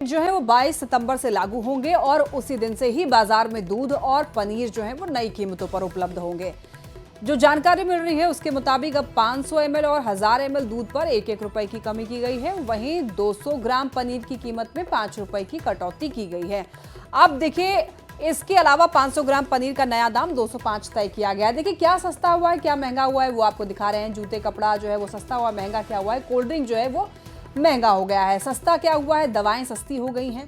जो है वो 22 सितंबर से लागू होंगे और उसी दिन से ही बाजार में दूध और पनीर जो है वो नई कीमतों पर उपलब्ध होंगे। जो जानकारी मिल रही है उसके मुताबिक अब 500 ml और 1000 ml दूध पर 1-1 रुपए की कमी की गई है। वहीं 200 ग्राम पनीर की कीमत में 5 रुपए की कटौती की गई है। अब देखिए, इसके अलावा 500 ग्राम पनीर का नया दाम 205 तय किया गया है। देखिए क्या सस्ता हुआ है, क्या महंगा हुआ है, वो आपको दिखा रहे हैं। जूते कपड़ा जो है वो सस्ता हुआ, महंगा क्या हुआ है। कोल्ड ड्रिंक जो है वो महंगा हो गया है। सस्ता क्या हुआ है, दवाएं सस्ती हो गई हैं,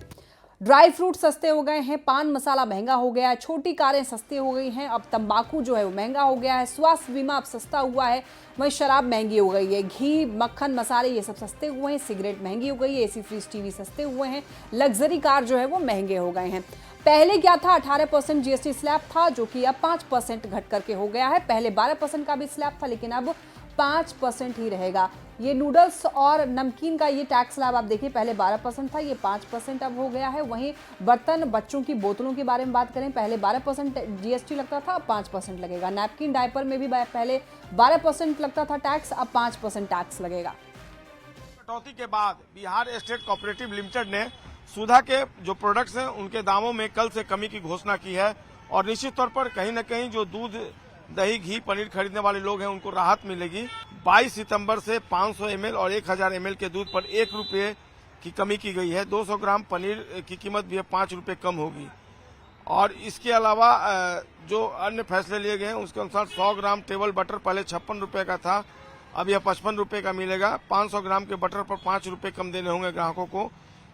ड्राई फ्रूट सस्ते हो गए हैं, पान मसाला महंगा हो गया है, छोटी कारें सस्ती हो गई हैं, अब तंबाकू जो है वो महंगा हो गया है, स्वास्थ्य बीमा अब सस्ता हुआ है, वहीं शराब महंगी हो गई है, घी मक्खन मसाले ये सब सस्ते हुए हैं, सिगरेट महंगी हो गई है, एसी फ्रिज टीवी सस्ते हुए हैं, लग्जरी कार जो है वो महंगे हो गए हैं। पहले क्या था, 18% जीएसटी स्लैब था जो कि अब 5% घट करके हो गया है। पहले 12% का भी स्लैब था लेकिन अब 5% ही रहेगा। ये नूडल्स और नमकीन का ये टैक्स स्लैब आप देखिए, पहले 12% था, ये 5% अब हो गया है। वहीं बर्तन बच्चों की बोतलों के बारे में बात करें, पहले 12% जीएसटी लगता था, अब 5% लगेगा। नैपकिन डायपर में भी पहले 12% लगता था टैक्स, अब 5% टैक्स लगेगा। कटौती के बाद बिहार स्टेट कोऑपरेटिव लिमिटेड ने सुधा के जो प्रोडक्ट्स हैं उनके दामों में कल से कमी की घोषणा की है और निश्चित तौर पर कहीं न कहीं जो दूध दही घी पनीर खरीदने वाले लोग हैं उनको राहत मिलेगी। 22 सितंबर से 500 ml और 1000 ml के दूध पर 1 रुपये की कमी की गई है। 200 ग्राम पनीर की कीमत भी 5 रुपये कम होगी और इसके अलावा जो अन्य फैसले लिए गए हैं उसके अनुसार 100 ग्राम टेबल बटर पहले 56 रुपये का था, अब यह 55 रुपये का मिलेगा। 500 ग्राम के बटर पर 5 रुपये कम देने होंगे ग्राहकों को।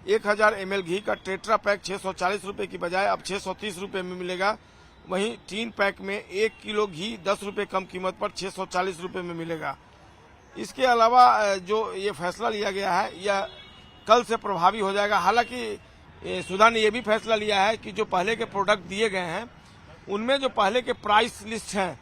1000 ml घी का टेट्रा पैक 640 रुपये की बजाय अब 630 रुपये में मिलेगा। वहीं 3 पैक में 1 किलो घी 10 रुपये कम कीमत पर 640 रुपये में मिलेगा। इसके अलावा जो ये फैसला लिया गया है यह कल से प्रभावी हो जाएगा। हालांकि सुधा ने यह भी फैसला लिया है कि जो पहले के प्रोडक्ट दिए गए हैं उनमें जो पहले के प्राइस लिस्ट हैं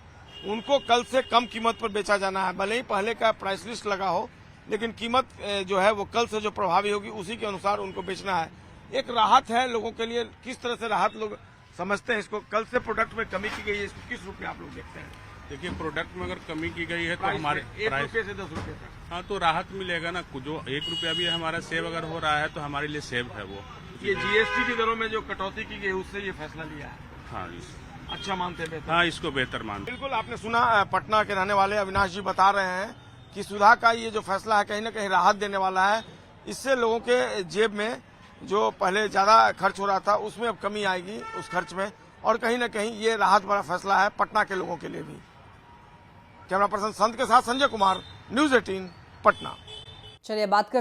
उनको कल से कम कीमत पर बेचा जाना है। भले ही पहले का प्राइस लिस्ट लगा हो लेकिन कीमत जो है वो कल से जो प्रभावी होगी उसी के अनुसार उनको बेचना है। एक राहत है लोगों के लिए। किस तरह से राहत लोग समझते हैं इसको? कल से प्रोडक्ट में कमी की गई है, इसको किस रूप में आप लोग देखते हैं? देखिए, प्रोडक्ट में अगर कमी की गई है तो हमारे 1 रुपये से 10 रुपये तक। हाँ, तो राहत मिलेगा ना। जो 1 रुपया भी हमारा सेव अगर हो रहा है तो हमारे लिए सेव है वो। ये जीएसटी की दरों में जो कटौती की गई उससे ये फैसला लिया है। हाँ, अच्छा मानते हैं? हाँ, इसको बेहतर मानते। बिल्कुल, आपने सुना पटना के रहने वाले अविनाश जी बता रहे हैं कि सुधा का ये जो फैसला है कहीं न कहीं राहत देने वाला है। इससे लोगों के जेब में जो पहले ज्यादा खर्च हो रहा था उसमें अब कमी आएगी उस खर्च में, और कहीं न कहीं ये राहत वाला फैसला है पटना के लोगों के लिए भी। कैमरा पर्सन संत के साथ संजय कुमार, न्यूज़ 18 पटना। चलिए बात करते